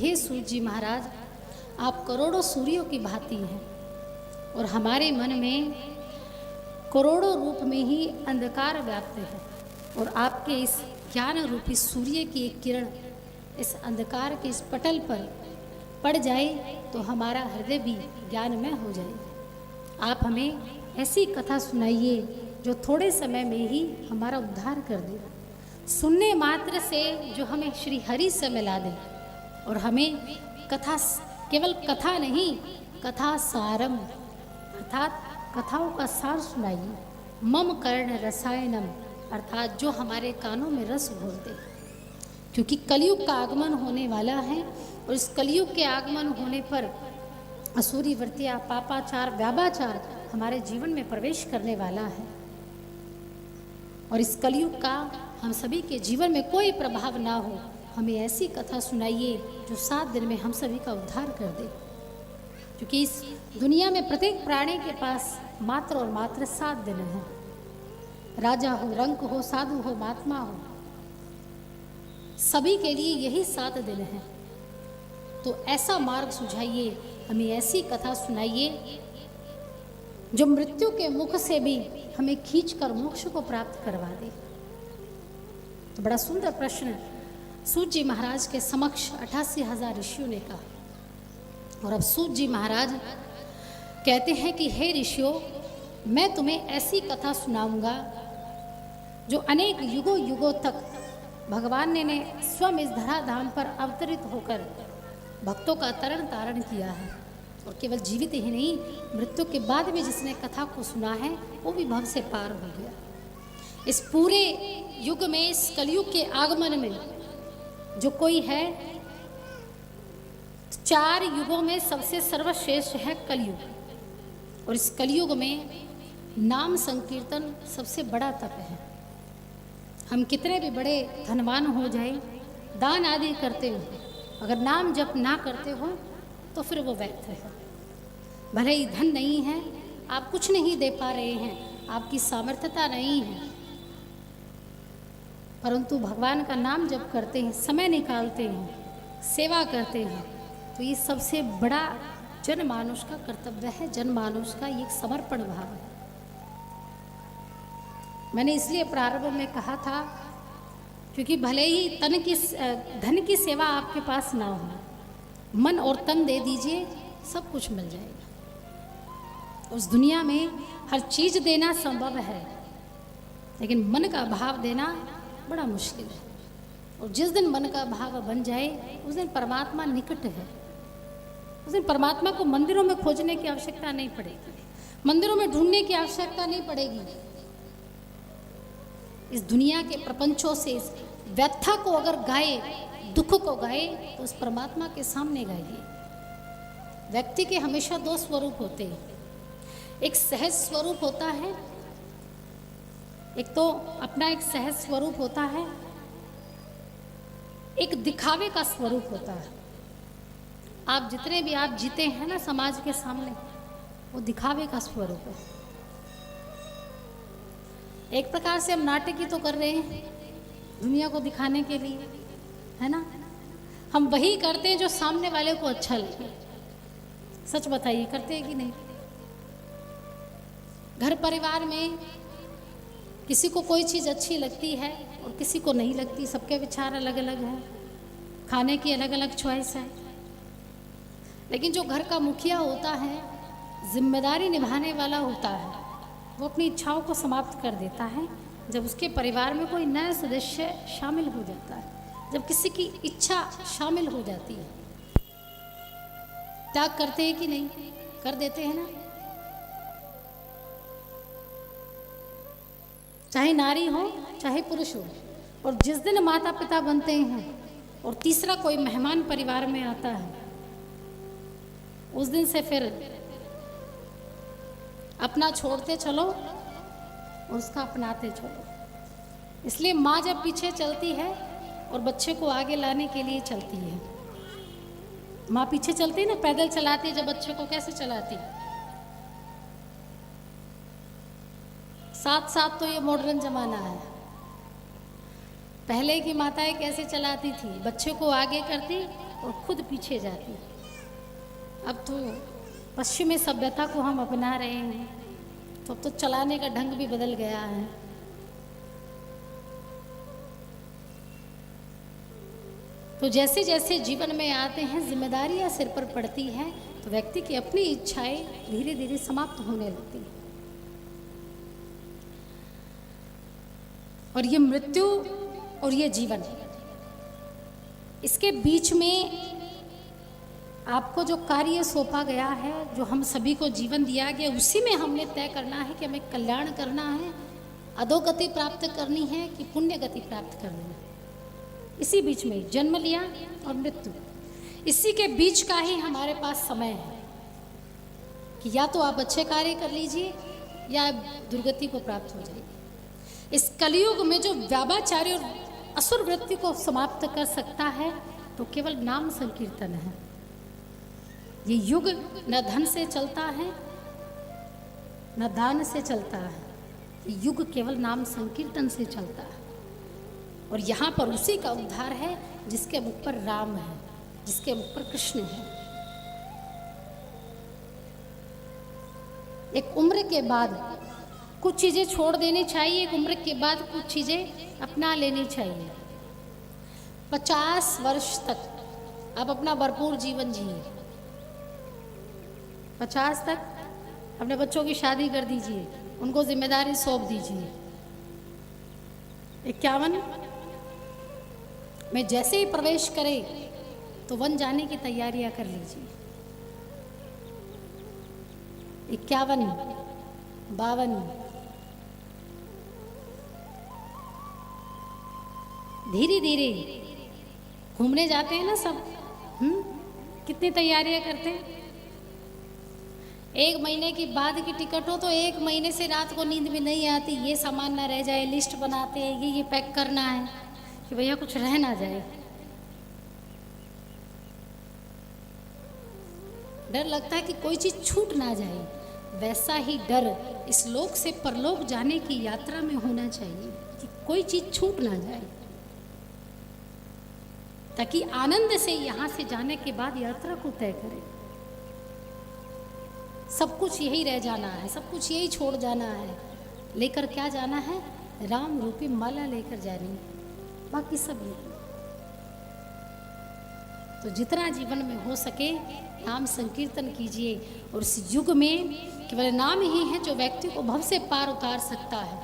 हे सूर्य जी महाराज, आप करोड़ों सूर्यों की भांति हैं और हमारे मन में करोड़ों रूप में ही अंधकार व्याप्त है और आपके इस ज्ञान रूपी सूर्य की एक किरण इस अंधकार के इस पटल पर पड़ जाए तो हमारा हृदय भी ज्ञानमय हो जाए। आप हमें ऐसी कथा सुनाइए जो थोड़े समय में ही हमारा उद्धार कर दे, सुनने मात्र से जो हमें श्री हरि से मिला दे और हमें कथा, केवल कथा नहीं, कथा सारम अर्थात कथाओं का सार सुनाइए। मम कर्ण रसायनम अर्थात जो हमारे कानों में रस घोल दे, क्योंकि कलयुग का आगमन होने वाला है और इस कलयुग के आगमन होने पर असुरी वृत्तियाँ, पापाचार, व्यापाचार हमारे जीवन में प्रवेश करने वाला है और इस कलयुग का हम सभी के जीवन में कोई प्रभाव ना हो। हमें ऐसी कथा सुनाइए जो 7 दिन में हम सभी का उद्धार कर दे, क्योंकि इस दुनिया में प्रत्येक प्राणी के पास मात्र और मात्र 7 दिन हैं। राजा हो, रंक हो, साधु हो, महात्मा हो, सभी के लिए यही 7 दिन हैं। तो ऐसा मार्ग सुझाइए, हमें ऐसी कथा सुनाइए जो मृत्यु के मुख से भी हमें खींचकर मोक्ष को प्राप्त करवा दे। तो बड़ा सुंदर प्रश्न सूत जी महाराज के समक्ष 88,000 ऋषियों ने कहा और अब सूत जी महाराज कहते हैं कि हे ऋषियों, मैं तुम्हें ऐसी कथा सुनाऊंगा जो अनेक युगों युगों तक भगवान ने स्वयं इस धराधाम पर अवतरित होकर भक्तों का तरण तारण किया है और केवल जीवित ही नहीं, मृत्यु के बाद भी जिसने कथा को सुना है वो भी भव से पार हो गया। इस पूरे युग में, इस कलयुग के आगमन में जो कोई है, 4 युगों में सबसे सर्वश्रेष्ठ है कलयुग और इस कलयुग में नाम संकीर्तन सबसे बड़ा तप है। हम कितने भी बड़े धनवान हो जाए, दान आदि करते हो, अगर नाम जप ना करते हो तो फिर वो व्यर्थ है। भले ही धन नहीं है, आप कुछ नहीं दे पा रहे हैं, आपकी सामर्थ्यता नहीं है, परंतु भगवान का नाम जप करते हैं, समय निकालते हैं, सेवा करते हैं, तो ये सबसे बड़ा जनमानुष का कर्तव्य है, जनमानुष का ये समर्पण भाव है। मैंने इसलिए प्रारंभ में कहा था क्योंकि भले ही धन की सेवा आपके पास ना हो, मन और तन दे दीजिए, सब कुछ मिल जाएगा। उस दुनिया में हर चीज देना संभव है, लेकिन मन का भाव देना बड़ा मुश्किल है और जिस दिन मन का भाव बन जाए उस दिन परमात्मा निकट है। उस दिन परमात्मा को मंदिरों में खोजने की आवश्यकता नहीं पड़ेगी, मंदिरों में ढूंढने की आवश्यकता नहीं पड़ेगी। इस दुनिया के प्रपंचों से इस व्यथा को अगर गाए, दुख को गाए, तो उस परमात्मा के सामने गाइए। व्यक्ति के हमेशा 2 स्वरूप होते हैं, एक सहज स्वरूप होता है, एक तो अपना एक सहज स्वरूप होता है, एक दिखावे का स्वरूप होता है। आप जितने भी आप जीते हैं ना समाज के सामने, वो दिखावे का स्वरूप है। एक प्रकार से हम नाटक ही तो कर रहे हैं दुनिया को दिखाने के लिए, है ना। हम वही करते हैं जो सामने वाले को अच्छा लगे। सच बताइए, करते हैं कि नहीं? घर परिवार में किसी को कोई चीज़ अच्छी लगती है और किसी को नहीं लगती, सबके विचार अलग अलग हैं, खाने की अलग अलग चॉइस है, लेकिन जो घर का मुखिया होता है, जिम्मेदारी निभाने वाला होता है, वो अपनी इच्छाओं को समाप्त कर देता है जब उसके परिवार में कोई नया सदस्य शामिल हो जाता है, जब किसी की इच्छा शामिल हो जाती है। त्याग करते हैं कि नहीं? कर देते हैं ना। चाहे नारी हो चाहे पुरुष हो, और जिस दिन माता पिता बनते हैं और तीसरा कोई मेहमान परिवार में आता है, उस दिन से फिर अपना छोड़ते चलो और उसका अपनाते चलो। इसलिए माँ जब पीछे चलती है और बच्चे को आगे लाने के लिए चलती है, माँ पीछे चलती है ना, पैदल चलाती है, जब बच्चे को कैसे चलाती। साथ साथ तो ये मॉडर्न जमाना है। पहले की माताएं कैसे चलाती थी, बच्चे को आगे करती और खुद पीछे जाती। अब तो पश्चिमी सभ्यता को हम अपना रहे हैं, तो अब तो चलाने का ढंग भी बदल गया है। तो जैसे जैसे जीवन में आते हैं, जिम्मेदारियां सिर पर पड़ती हैं, तो व्यक्ति की अपनी इच्छाएं धीरे धीरे समाप्त होने लगती हैं। और ये मृत्यु और ये जीवन, इसके बीच में आपको जो कार्य सौंपा गया है, जो हम सभी को जीवन दिया गया, उसी में हमने तय करना है कि हमें कल्याण करना है, अधोगति प्राप्त करनी है कि पुण्य गति प्राप्त करनी है। इसी बीच में जन्म लिया और मृत्यु, इसी के बीच का ही हमारे पास समय है कि या तो आप अच्छे कार्य कर लीजिए या दुर्गति को प्राप्त हो जाएगी। इस कलयुग में जो व्यापाचारी और असुर वृत्ति को समाप्त कर सकता है तो केवल नाम संकीर्तन है। ये युग न धन से चलता है न दान से चलता है, ये युग केवल नाम संकीर्तन से चलता है। और यहाँ पर उसी का उद्धार है जिसके मुख पर राम है, जिसके मुख पर कृष्ण है। एक उम्र के बाद कुछ चीज़ें छोड़ देनी चाहिए, एक उम्र के बाद कुछ चीज़ें अपना लेनी चाहिए। 50 वर्ष तक आप अपना भरपूर जीवन जिए, 50 तक अपने बच्चों की शादी कर दीजिए, उनको जिम्मेदारी सौंप दीजिए। 51 में जैसे ही प्रवेश करे तो वन जाने की तैयारियां कर लीजिए। 51, 52, धीरे धीरे घूमने जाते हैं ना सब, कितनी तैयारियां करते हैं। 1 महीने की बाद की टिकट हो तो 1 महीने से रात को नींद भी नहीं आती, ये सामान ना रह जाए, लिस्ट बनाते हैं, ये पैक करना है कि भैया कुछ रह ना जाए। डर लगता है कि कोई चीज छूट ना जाए। वैसा ही डर इस लोक से परलोक जाने की यात्रा में होना चाहिए कि कोई चीज छूट ना जाए, ताकि आनंद से यहाँ से जाने के बाद यात्रा को तय करें। सब कुछ यही रह जाना है, सब कुछ यही छोड़ जाना है, लेकर क्या जाना है? राम रूपी माला लेकर जानी है, बाकी सब यही। तो जितना जीवन में हो सके नाम संकीर्तन कीजिए। और इस युग में केवल नाम ही है जो व्यक्ति को भव से पार उतार सकता है।